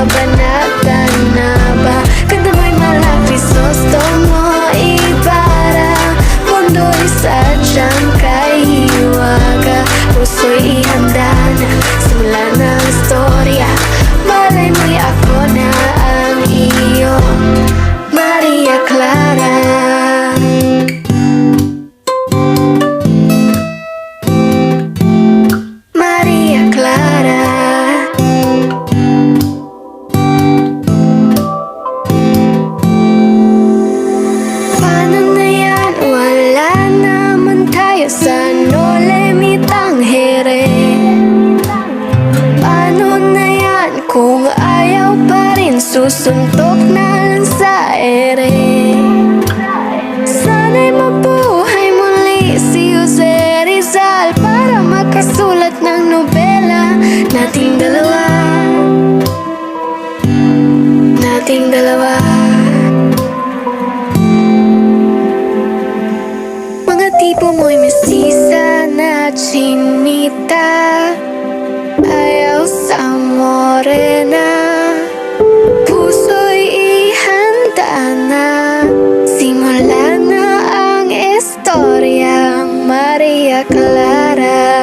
kabanata na ba? Ganda mo'y malapit, gusto mo ibara. Mundo'y sadyang kahiwaga, puso'y ihanda na, simula ng istorya. Malay mo'y ako na ang iyong Maria Clara. Maria Clara. Paano na yan? Wala naman tayo sa no limitang here. Paano na yan kung ayaw pa rin? Susuntok na lang sa ere. Sana'y mabuhay muli si Jose Rizal para makasulat ng nobela. Nating dalawa, nating dalawa. Mga tipo mo'y mesisa na chinita, ayaw sa morena. Puso'y ihanda na, simula na ang istoryang Maria Clara.